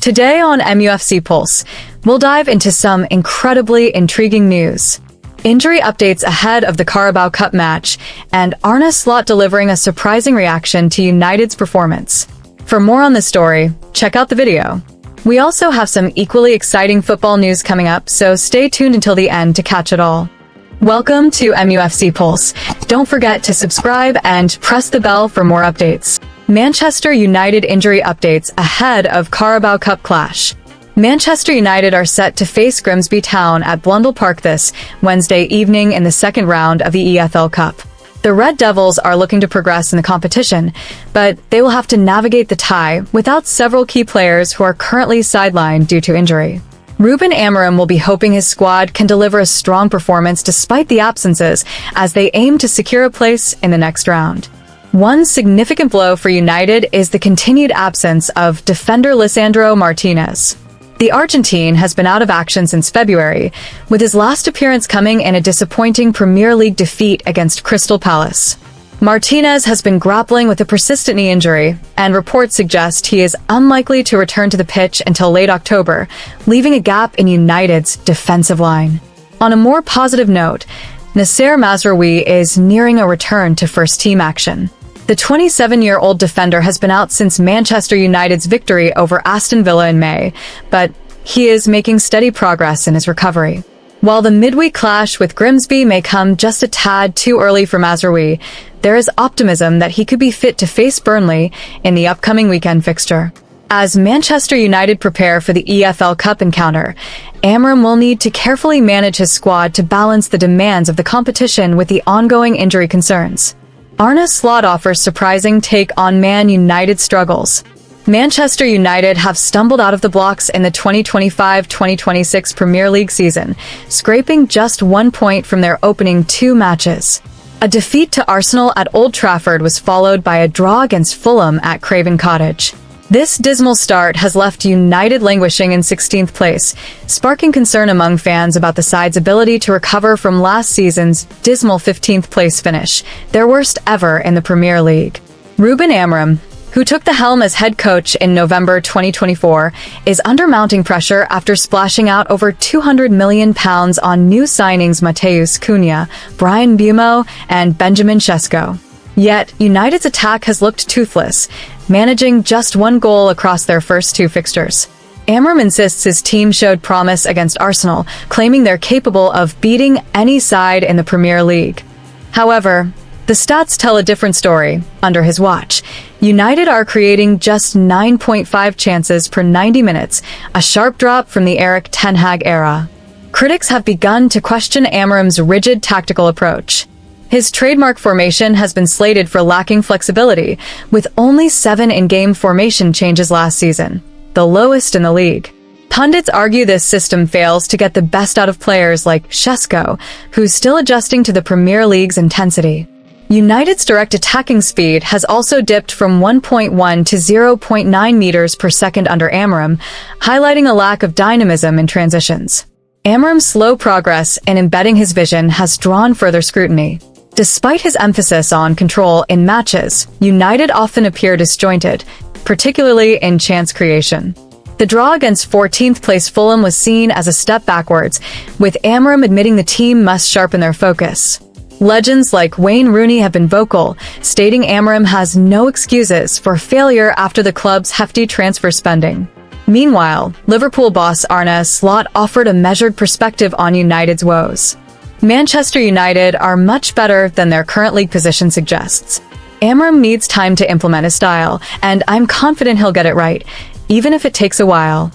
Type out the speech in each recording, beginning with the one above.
Today on MUFC Pulse, we'll dive into some incredibly intriguing news. Injury updates ahead of the Carabao Cup match, and Arne Slot delivering a surprising reaction to United's performance. For more on this story, check out the video. We also have some equally exciting football news coming up, so stay tuned until the end to catch it all. Welcome to MUFC Pulse. Don't forget to subscribe and press the bell for more updates. Manchester United injury updates ahead of Carabao Cup clash. Manchester United are set to face Grimsby Town at Blundell Park this Wednesday evening in the second round of the EFL Cup. The Red Devils are looking to progress in the competition, but they will have to navigate the tie without several key players who are currently sidelined due to injury. Ruben Amorim will be hoping his squad can deliver a strong performance despite the absences as they aim to secure a place in the next round. One significant blow for United is the continued absence of defender Lisandro Martinez. The Argentine has been out of action since February, with his last appearance coming in a disappointing Premier League defeat against Crystal Palace. Martinez has been grappling with a persistent knee injury, and reports suggest he is unlikely to return to the pitch until late October, leaving a gap in United's defensive line. On a more positive note, Nasser Mazraoui is nearing a return to first-team action. The 27-year-old defender has been out since Manchester United's victory over Aston Villa in May, but he is making steady progress in his recovery. While the midweek clash with Grimsby may come just a tad too early for Mazraoui, there is optimism that he could be fit to face Burnley in the upcoming weekend fixture. As Manchester United prepare for the EFL Cup encounter, Amorim will need to carefully manage his squad to balance the demands of the competition with the ongoing injury concerns. Arne Slot offers surprising take on Man United's struggles. Manchester United have stumbled out of the blocks in the 2025-2026 Premier League season, scraping just 1 point from their opening 2 matches. A defeat to Arsenal at Old Trafford was followed by a draw against Fulham at Craven Cottage. This dismal start has left United languishing in 16th place, sparking concern among fans about the side's ability to recover from last season's dismal 15th place finish, their worst ever in the Premier League. Ruben Amorim, who took the helm as head coach in November 2024, is under mounting pressure after splashing out over £200 million on new signings Matheus Cunha, Brian Buemo, and Benjamin Sesko. Yet, United's attack has looked toothless, managing just 1 goal across their first 2 fixtures. Amorim insists his team showed promise against Arsenal, claiming they're capable of beating any side in the Premier League. However, the stats tell a different story. Under his watch, United are creating just 9.5 chances per 90 minutes, a sharp drop from the Erik ten Hag era. Critics have begun to question Amorim's rigid tactical approach. His trademark formation has been slated for lacking flexibility, with only 7 in-game formation changes last season, the lowest in the league. Pundits argue this system fails to get the best out of players like Sesko, who's still adjusting to the Premier League's intensity. United's direct attacking speed has also dipped from 1.1 to 0.9 meters per second under Amorim, highlighting a lack of dynamism in transitions. Amorim's slow progress in embedding his vision has drawn further scrutiny. Despite his emphasis on control in matches, United often appear disjointed, particularly in chance creation. The draw against 14th-place Fulham was seen as a step backwards, with Amorim admitting the team must sharpen their focus. Legends like Wayne Rooney have been vocal, stating Amorim has no excuses for failure after the club's hefty transfer spending. Meanwhile, Liverpool boss Arne Slot offered a measured perspective on United's woes. Manchester United are much better than their current league position suggests. Amorim needs time to implement his style, and I'm confident he'll get it right, even if it takes a while.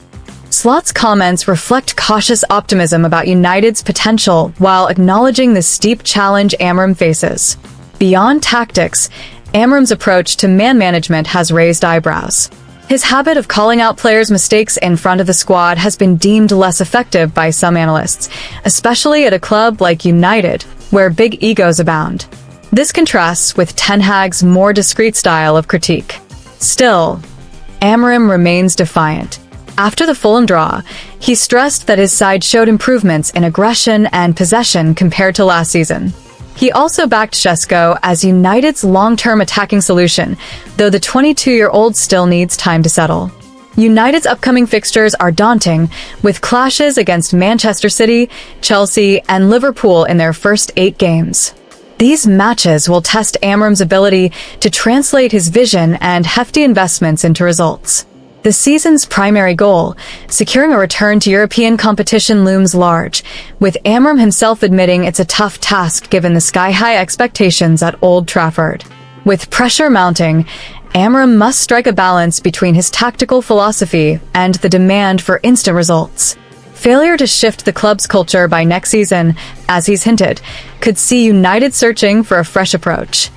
Slot's comments reflect cautious optimism about United's potential while acknowledging the steep challenge Amorim faces. Beyond tactics, Amorim's approach to man management has raised eyebrows. His habit of calling out players' mistakes in front of the squad has been deemed less effective by some analysts, especially at a club like United, where big egos abound. This contrasts with Ten Hag's more discreet style of critique. Still, Amorim remains defiant. After the Fulham draw, he stressed that his side showed improvements in aggression and possession compared to last season. He also backed Sesko as United's long-term attacking solution, though the 22-year-old still needs time to settle. United's upcoming fixtures are daunting, with clashes against Manchester City, Chelsea, and Liverpool in their first 8 games. These matches will test Amorim's ability to translate his vision and hefty investments into results. The season's primary goal, securing a return to European competition, looms large, with Amorim himself admitting it's a tough task given the sky-high expectations at Old Trafford. With pressure mounting, Amorim must strike a balance between his tactical philosophy and the demand for instant results. Failure to shift the club's culture by next season, as he's hinted, could see United searching for a fresh approach.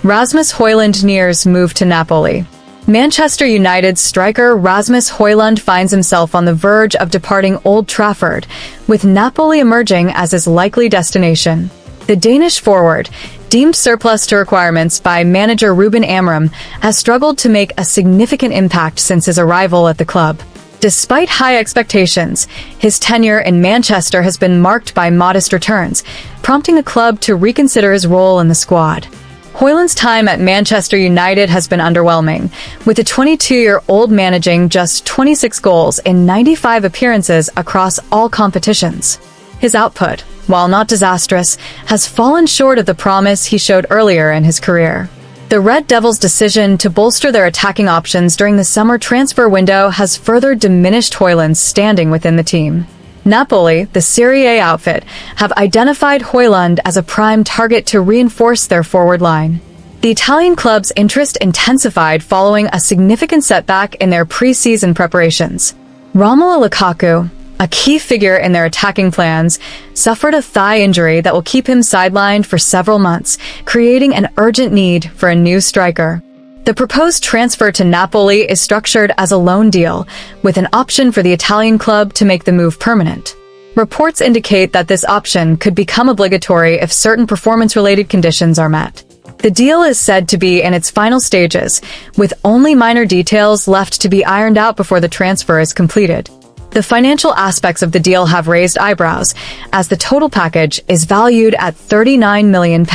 Rasmus Højlund nears move to Napoli. Manchester United's striker Rasmus Højlund finds himself on the verge of departing Old Trafford, with Napoli emerging as his likely destination. The Danish forward, deemed surplus to requirements by manager Ruben Amorim, has struggled to make a significant impact since his arrival at the club. Despite high expectations, his tenure in Manchester has been marked by modest returns, prompting the club to reconsider his role in the squad. Højlund's time at Manchester United has been underwhelming, with the 22-year-old managing just 26 goals in 95 appearances across all competitions. His output, while not disastrous, has fallen short of the promise he showed earlier in his career. The Red Devils' decision to bolster their attacking options during the summer transfer window has further diminished Højlund's standing within the team. Napoli, the Serie A outfit, have identified Højlund as a prime target to reinforce their forward line. The Italian club's interest intensified following a significant setback in their pre-season preparations. Romelu Lukaku, a key figure in their attacking plans, suffered a thigh injury that will keep him sidelined for several months, creating an urgent need for a new striker. The proposed transfer to Napoli is structured as a loan deal, with an option for the Italian club to make the move permanent. Reports indicate that this option could become obligatory if certain performance-related conditions are met. The deal is said to be in its final stages, with only minor details left to be ironed out before the transfer is completed. The financial aspects of the deal have raised eyebrows, as the total package is valued at £39 million.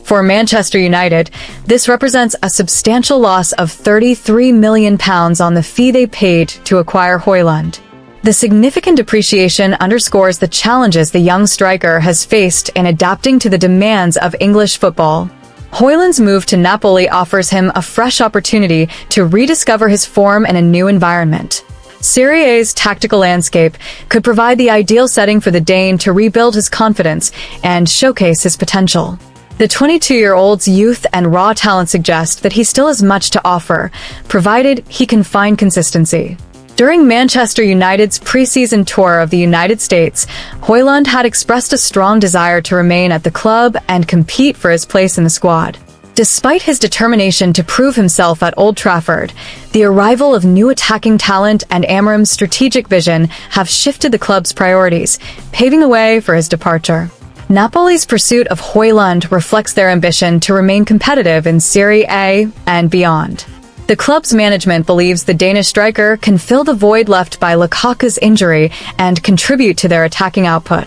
For Manchester United, this represents a substantial loss of £33 million on the fee they paid to acquire Højlund. The significant depreciation underscores the challenges the young striker has faced in adapting to the demands of English football. Højlund's move to Napoli offers him a fresh opportunity to rediscover his form in a new environment. Serie A's tactical landscape could provide the ideal setting for the Dane to rebuild his confidence and showcase his potential. The 22-year-old's youth and raw talent suggest that he still has much to offer, provided he can find consistency. During Manchester United's pre-season tour of the United States, Højlund had expressed a strong desire to remain at the club and compete for his place in the squad. Despite his determination to prove himself at Old Trafford, the arrival of new attacking talent and Amorim's strategic vision have shifted the club's priorities, paving the way for his departure. Napoli's pursuit of Højlund reflects their ambition to remain competitive in Serie A and beyond. The club's management believes the Danish striker can fill the void left by Lukaku's injury and contribute to their attacking output.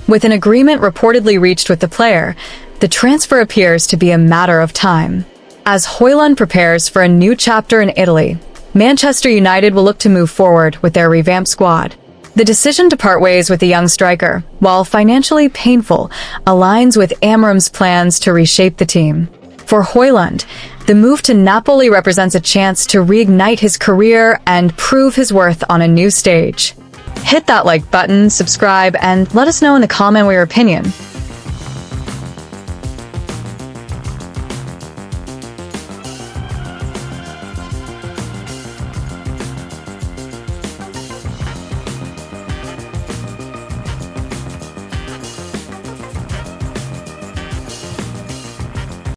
With an agreement reportedly reached with the player, the transfer appears to be a matter of time. As Højlund prepares for a new chapter in Italy, Manchester United will look to move forward with their revamped squad. The decision to part ways with the young striker, while financially painful, aligns with Amorim's plans to reshape the team. For Højlund, the move to Napoli represents a chance to reignite his career and prove his worth on a new stage. Hit that like button, subscribe, and let us know in the comment your opinion.